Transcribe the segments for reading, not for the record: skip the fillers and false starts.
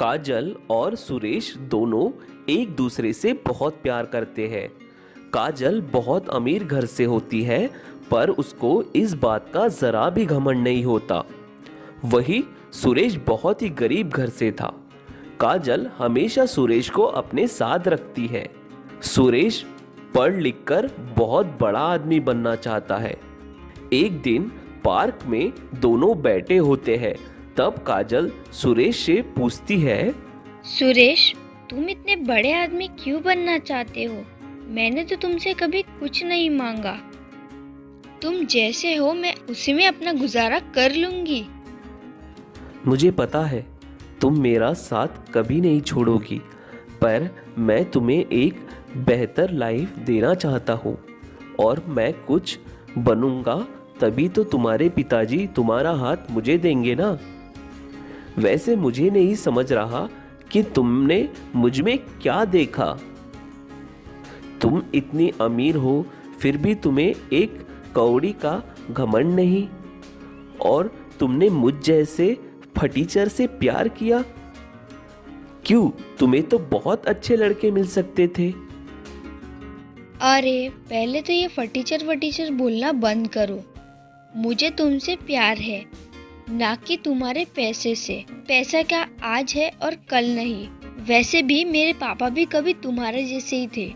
काजल और सुरेश दोनों एक दूसरे से बहुत प्यार करते हैं। काजल बहुत अमीर घर से होती है, पर उसको इस बात का जरा भी घमंड नहीं होता। वही सुरेश बहुत ही गरीब घर से था। काजल हमेशा सुरेश को अपने साथ रखती है। सुरेश पढ़ लिख कर बहुत बड़ा आदमी बनना चाहता है। एक दिन पार्क में दोनों बैठे होते हैं, तब काजल सुरेश से पूछती है, सुरेश, तुम इतने बड़े आदमी क्यों बनना चाहते हो? मैंने तो तुमसे कभी कुछ नहीं मांगा। तुम जैसे हो मैं उसी में अपना गुजारा कर लूंगी। मुझे पता है तुम मेरा साथ कभी नहीं छोड़ोगी, पर मैं तुम्हें एक बेहतर लाइफ देना चाहता हूँ और मैं कुछ बनूंगा, तभी तो तुम्हारे पिताजी तुम्हारा हाथ मुझे देंगे ना। वैसे मुझे नहीं समझ रहा कि तुमने मुझ में क्या देखा। तुम इतनी अमीर हो, फिर भी तुम्हें एक कौड़ी का घमंड नहीं, और तुमने मुझ जैसे फटीचर से प्यार किया। क्यों? तुम्हें तो बहुत अच्छे लड़के मिल सकते थे। अरे पहले तो ये फटीचर बोलना बंद करो। मुझे तुमसे प्यार है, ना कि तुम्हारे पैसे से। पैसा क्या आज है और कल नहीं। वैसे भी मेरे पापा भी कभी तुम्हारे जैसे ही थे,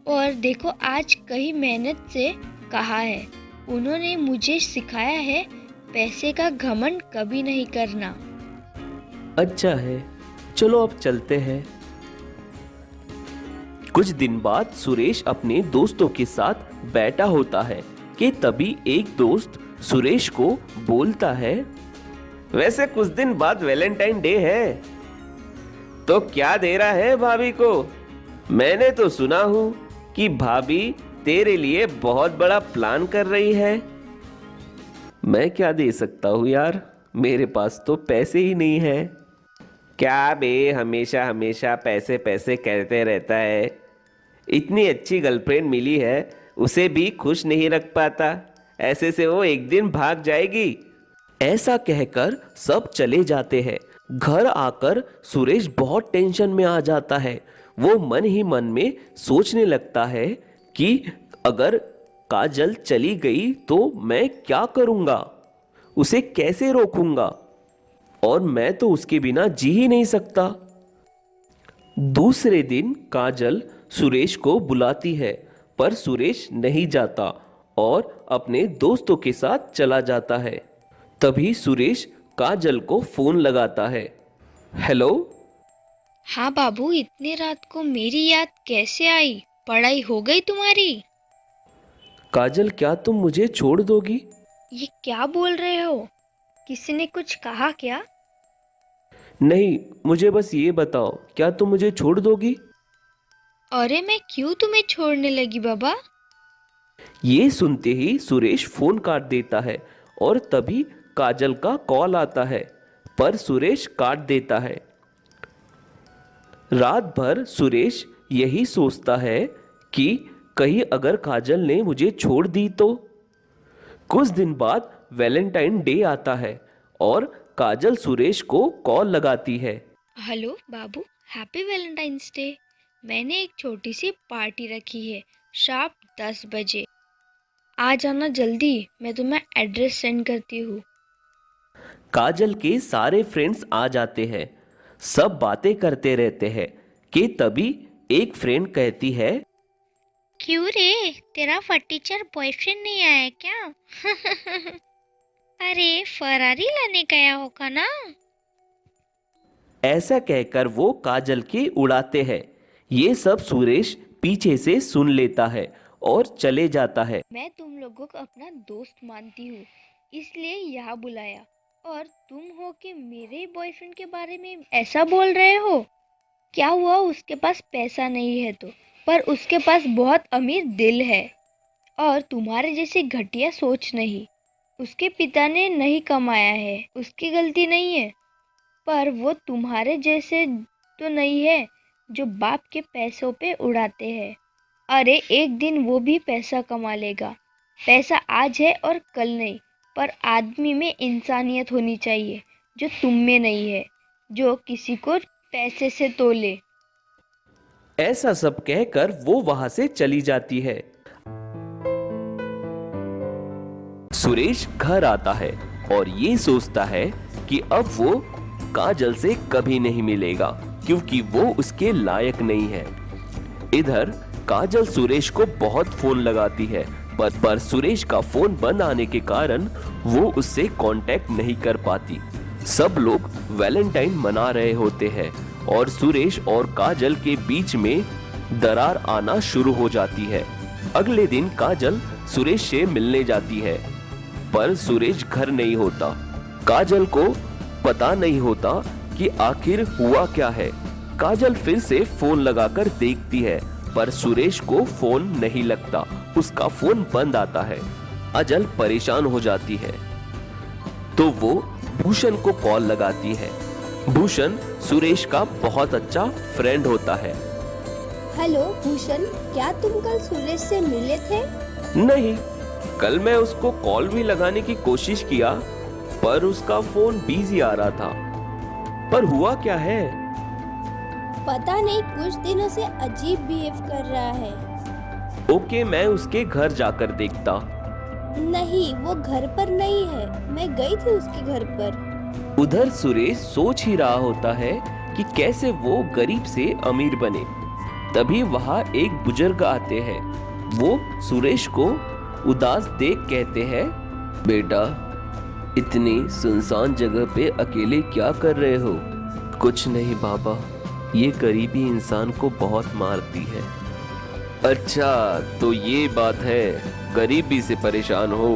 और देखो आज कहीं मेहनत से कहा है। उन्होंने मुझे सिखाया है पैसे का घमंड कभी नहीं करना। अच्छा है, चलो अब चलते हैं। कुछ दिन बाद सुरेश अपने दोस्तों के साथ बैठा होता है कि तभी एक दोस्त सुरेश को बोलता है, वैसे कुछ दिन बाद वैलेंटाइन डे है, तो क्या दे रहा है भाभी को? मैंने तो सुना हूं कि भाभी तेरे लिए बहुत बड़ा प्लान कर रही है। मैं क्या दे सकता हूँ यार, मेरे पास तो पैसे ही नहीं है। क्या बे, हमेशा हमेशा पैसे पैसे कहते रहता है। इतनी अच्छी गर्लफ्रेंड मिली है, उसे भी खुश नहीं रख पाता। ऐसे से वो एक दिन भाग जाएगी। ऐसा कहकर सब चले जाते हैं। घर आकर सुरेश बहुत टेंशन में आ जाता है। वो मन ही मन में सोचने लगता है कि अगर काजल चली गई तो मैं क्या करूंगा, उसे कैसे रोकूंगा, और मैं तो उसके बिना जी ही नहीं सकता। दूसरे दिन काजल सुरेश को बुलाती है, पर सुरेश नहीं जाता और अपने दोस्तों के साथ चला जाता है। तभी सुरेश काजल को फोन लगाता है। हेलो। हाँ बाबू, इतनी रात को मेरी याद कैसे आई? पढ़ाई हो गई तुम्हारी? काजल, क्या तुम मुझे छोड़ दोगी? ये क्या बोल रहे हो? किसी ने कुछ कहा क्या? नहीं, मुझे बस ये बताओ, क्या तुम मुझे छोड़ दोगी? अरे मैं क्यों तुम्हें छोड़ने लगी बाबा? ये सुनते ही सुरेश फोन काट देता है और तभी काजल का कॉल आता है, पर सुरेश काट देता है। रात भर सुरेश यही सोचता है कि कहीं अगर काजल ने मुझे छोड़ दी तो। कुछ दिन बाद वैलेंटाइन डे आता है और काजल सुरेश को कॉल लगाती है। हेलो बाबू, हैप्पी वैलेंटाइंस डे। मैंने एक छोटी सी पार्टी रखी है, शार्प 10 बजे। आ जाना जल्दी, मैं तुम्हें एड्रेस सेंड करती हूँ। काजल के सारे फ्रेंड्स आ जाते हैं। सब बातें करते रहते हैं कि तभी एक फ्रेंड कहती है, क्यों रे, तेरा फटीचर बॉयफ्रेंड नहीं आया क्या? अरे फरारी लाने गया होगा ना। ऐसा कहकर वो काजल के उड़ाते हैं। ये सब सुरेश पीछे से सुन लेता है और चले जाता है। मैं तुम लोगों को अपना दोस्त मानती हूँ, इसलिए यहाँ बुलाया, और तुम हो कि मेरे बॉयफ्रेंड के बारे में ऐसा बोल रहे हो? क्या हुआ उसके पास पैसा नहीं है तो, पर उसके पास बहुत अमीर दिल है, और तुम्हारे जैसी घटिया सोच नहीं। उसके पिता ने नहीं कमाया है, उसकी गलती नहीं है, पर वो तुम्हारे जैसे तो नहीं है जो बाप के पैसों पे उड़ाते हैं। अरे एक दिन वो भी पैसा कमा लेगा। पैसा आज है और कल नहीं, पर आदमी में इंसानियत होनी चाहिए, जो तुम में नहीं है, जो किसी को पैसे से तोले। ऐसा सब कहकर वो वहां से चली जाती है। सुरेश घर आता है और ये सोचता है कि अब वो काजल से कभी नहीं मिलेगा, क्योंकि वो उसके लायक नहीं है। इधर काजल सुरेश को बहुत फोन लगाती है, पर सुरेश का फोन बंद आने के कारण वो उससे कांटेक्ट नहीं कर पाती। सब लोग वैलेंटाइन मना रहे होते हैं और सुरेश और काजल के बीच में दरार आना शुरू हो जाती है। अगले दिन काजल सुरेश से मिलने जाती है, पर सुरेश घर नहीं होता। काजल को पता नहीं होता कि आखिर हुआ क्या है। काजल फिर से फोन लगाकर देखती है, पर सुरेश को फोन नहीं लगता, उसका फोन बंद आता है। काजल परेशान हो जाती है, तो वो भूषण को कॉल लगाती है। भूषण सुरेश का बहुत अच्छा फ्रेंड होता है। हेलो भूषण, क्या तुम कल सुरेश से मिले थे? नहीं, कल मैं उसको कॉल भी लगाने की कोशिश किया, पर उसका फोन बिजी आ रहा था। पर हुआ क्या है? पता नहीं, कुछ दिनों से अजीब बिहेव कर रहा है। ओके, मैं उसके घर जाकर देखता। नहीं, वो घर पर नहीं है, मैं गई थी उसके घर पर। उधर सुरेश सोच ही रहा होता है कि कैसे वो गरीब से अमीर बने। तभी वहां एक बुजुर्ग आते हैं। वो सुरेश को उदास देख कहते हैं, बेटा, इतनी सुनसान जगह पे अकेले क्या कर रहे हो? कुछ नहीं बाबा, ये गरीबी इंसान को बहुत मारती है। अच्छा, तो ये बात है, गरीबी से परेशान हो?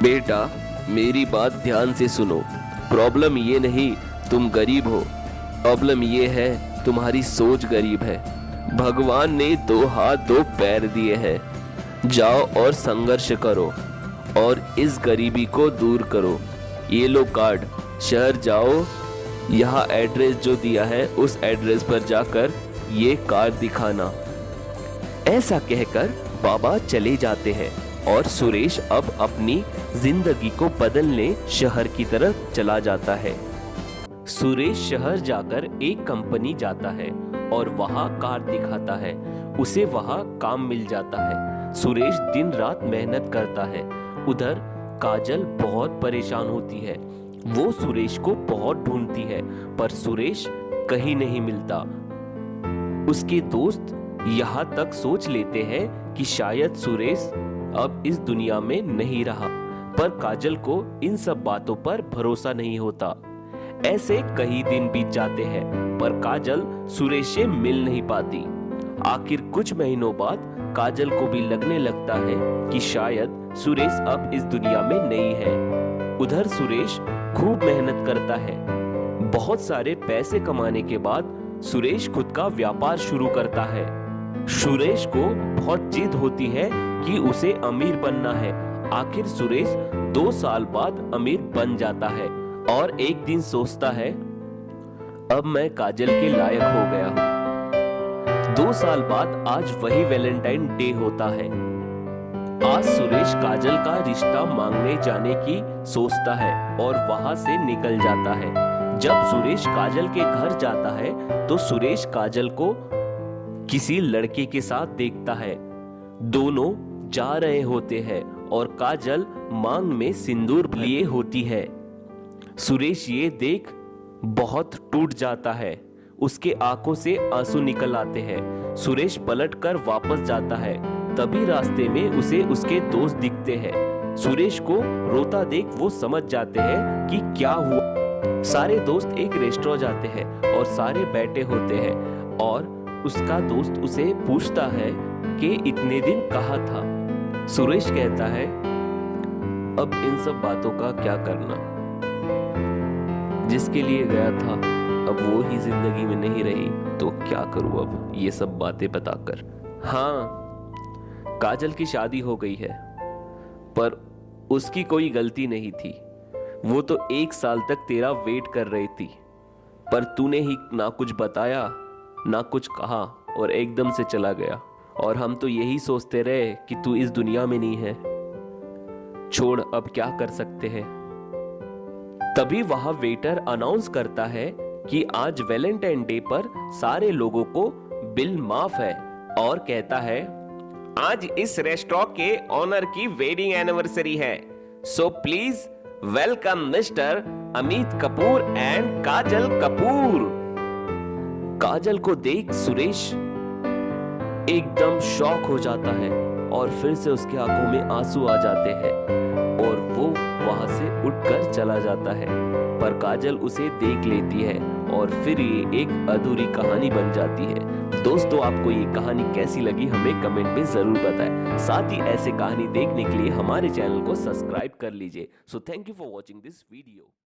बेटा, मेरी बात ध्यान से सुनो। प्रॉब्लम ये नहीं तुम गरीब हो, प्रॉब्लम ये है तुम्हारी सोच गरीब है। भगवान ने 2 हाथ 2 पैर दिए हैं। जाओ और संघर्ष करो और इस गरीबी को दूर करो। ये लो कार्ड, शहर जाओ, यहाँ एड्रेस जो दिया है उस एड्रेस पर जाकर ये कार्ड दिखाना। ऐसा कहकर बाबा चले जाते हैं और सुरेश अब अपनी जिंदगी को बदलने शहर की तरफ चला जाता है। सुरेश शहर जाकर एक कंपनी जाता है और वहां कार दिखाता है। उसे वहां काम मिल जाता है। सुरेश दिन रात मेहनत करता है। उधर काजल बहुत परेशान होती है। वो सुरेश को बहुत ढूंढती है, पर सुरेश कहीं नहीं मिलता। उसके दोस्त यहाँ तक सोच लेते हैं कि शायद सुरेश अब इस दुनिया में नहीं रहा, पर काजल को इन सब बातों पर भरोसा नहीं होता। ऐसे कई दिन बीत जाते हैं, पर काजल सुरेश से मिल नहीं पाती। आखिर कुछ महीनों बाद काजल को भी लगने लगता है कि शायद सुरेश अब इस दुनिया में नहीं है। उधर सुरेश खूब मेहनत करता है। बहुत सारे पैसे कमाने के बाद सुरेश खुद का व्यापार शुरू करता है। सुरेश को बहुत जिद होती है कि उसे अमीर बनना है। आखिर सुरेश 2 साल बाद अमीर बन जाता है और एक दिन सोचता है, अब मैं काजल के लायक हो गया हूँ। 2 साल बाद आज वही वैलेंटाइन डे होता है। आज सुरेश काजल का रिश्ता मांगने जाने की सोचता है और वहां से निकल जाता है। जब सुरेश काजल के घर जाता है तो सुरेश काजल को किसी लड़के के साथ देखता है। दोनों जा रहे होते हैं और काजल मांग में सिंदूर लिए होती है। सुरेश ये देख बहुत टूट जाता है। उसके आंखों से आंसू निकल आते हैं। सुरेश पलटकर वापस जाता है। तभी रास्ते में उसे उसके दोस्त दिखते हैं। सुरेश को रोता देख वो समझ जाते हैं कि क्या हुआ। सारे दोस्त एक रेस्टोरेंट जाते हैं और सारे बैठे होते हैं और उसका दोस्त उसे पूछता है कि इतने दिन कहाँ था। सुरेश कहता है, अब इन सब बातों का क्या करना, जिसके लिए गया था अब वो ही जिंदगी में नहीं रही, तो क्या करूं अब ये सब बातें बताकर। हाँ, काजल की शादी हो गई है, पर उसकी कोई गलती नहीं थी। वो तो 1 साल तक तेरा वेट कर रही थी, पर तूने ही ना कुछ बताया ना कुछ कहा और एकदम से चला गया। और हम तो यही सोचते रहे कि तू इस दुनिया में नहीं है। छोड़, अब क्या कर सकते हैं। तभी वहां वेटर अनाउंस करता है कि आज वैलेंटाइन डे पर सारे लोगों को बिल माफ है और कहता है, आज इस रेस्टोरेंट के ओनर की वेडिंग एनिवर्सरी है, so please welcome mister Amit Kapoor and Kajal Kapoor. Kajal को देख सुरेश एकदम शॉक हो जाता है और फिर से उसकी आंखों में आंसू आ जाते हैं और वो वहां से उठकर चला जाता है। पर काजल उसे देख लेती है और फिर ये एक अधूरी कहानी बन जाती है। दोस्तों, आपको ये कहानी कैसी लगी हमें कमेंट में जरूर बताएं। साथ ही ऐसे कहानी देखने के लिए हमारे चैनल को सब्सक्राइब कर लीजिए। So thank you for watching this video.